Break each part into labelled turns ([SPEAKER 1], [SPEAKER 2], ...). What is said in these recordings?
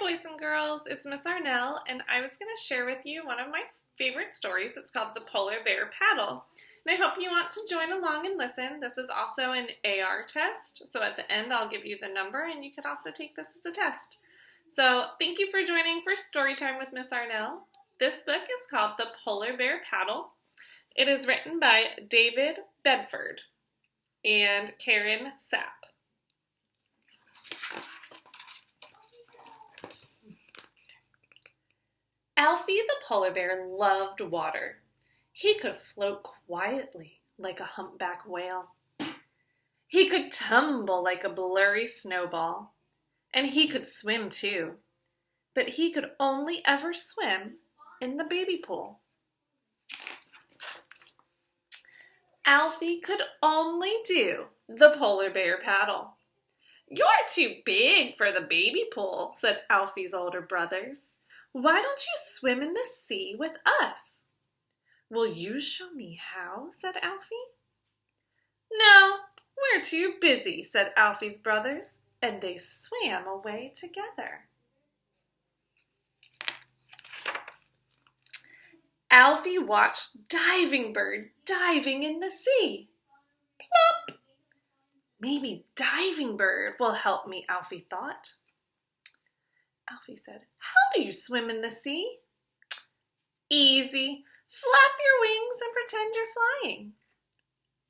[SPEAKER 1] boys and girls, it's Miss Arnell, and I was going to share with you one of my favorite stories. It's called The Polar Bear Paddle. And I hope you want to join along and listen. This is also an AR test, so at the end I'll give you the number, and you could also take this as a test. So thank you for joining for Storytime with Miss Arnell. This book is called The Polar Bear Paddle. It is written by David Bedford and Karen Sapp. Alfie the polar bear loved water. He could float quietly like a humpback whale. He could tumble like a blurry snowball. And he could swim too. But he could only ever swim in the baby pool. Alfie could only do the polar bear paddle. "You're too big for the baby pool," said Alfie's older brothers. "Why don't you swim in the sea with us?" "Will you show me how?" said Alfie. "No, we're too busy," said Alfie's brothers, and they swam away together. Alfie watched Diving Bird diving in the sea. Plop! "Maybe Diving Bird will help me," Alfie thought. Alfie said, "How do you swim in the sea?" "Easy. Flap your wings and pretend you're flying."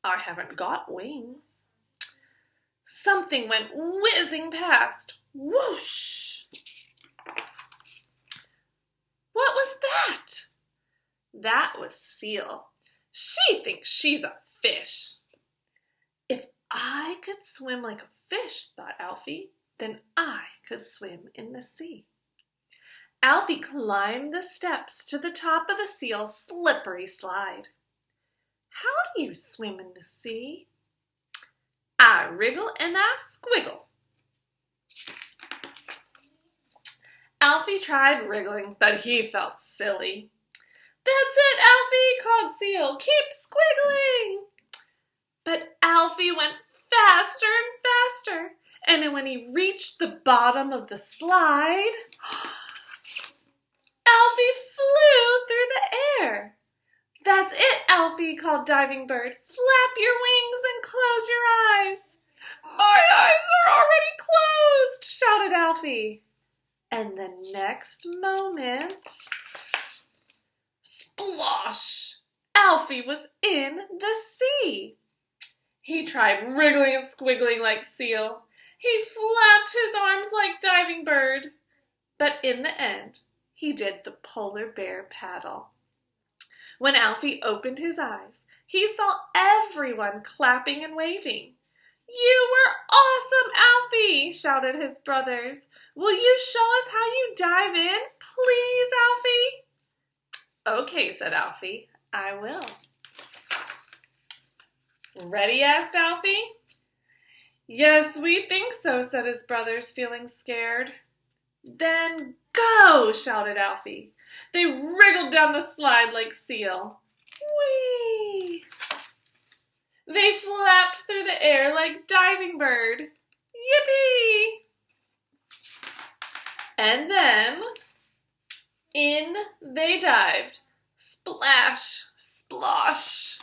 [SPEAKER 1] "I haven't got wings." Something went whizzing past. Whoosh! What was that? That was Seal. "She thinks she's a fish." "If I could swim like a fish," thought Alfie, "then I could swim in the sea." Alfie climbed the steps to the top of the seal's slippery slide. "How do you swim in the sea?" "I wriggle and I squiggle." Alfie tried wriggling, but he felt silly. "That's it, Alfie," called Seal. "Keep squiggling." But Alfie went faster and faster, and when he reached the bottom of the slide, Alfie flew through the air. "That's it, Alfie," called Diving Bird. "Flap your wings and close your eyes." "My eyes are already closed," shouted Alfie. And the next moment, splosh! Alfie was in the sea. He tried wriggling and squiggling like Seal. He flapped his arms like Diving Bird. But in the end, he did the polar bear paddle. When Alfie opened his eyes, he saw everyone clapping and waving. "You were awesome, Alfie!" shouted his brothers. "Will you show us how you dive in, please, Alfie?" "Okay," said Alfie, "I will." "Ready?" asked Alfie. "Yes, we think so," said his brothers, feeling scared. "Then go!" shouted Alfie. They wriggled down the slide like Seal. Whee! They flapped through the air like Diving Bird. Yippee! And then in they dived. Splash, splosh.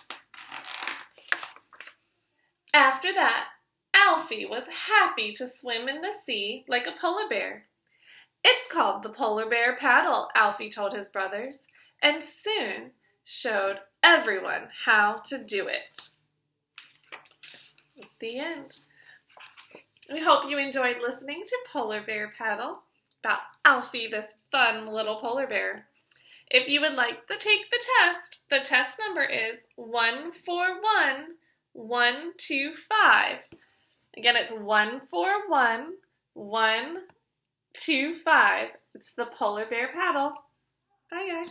[SPEAKER 1] After that, Alfie was happy to swim in the sea like a polar bear. "It's called the polar bear paddle," Alfie told his brothers, and soon showed everyone how to do it. That's the end. We hope you enjoyed listening to Polar Bear Paddle about Alfie, this fun little polar bear. If you would like to take the test number is 141125. Again, it's 141125. It's the Polar Bear Paddle. Bye, guys.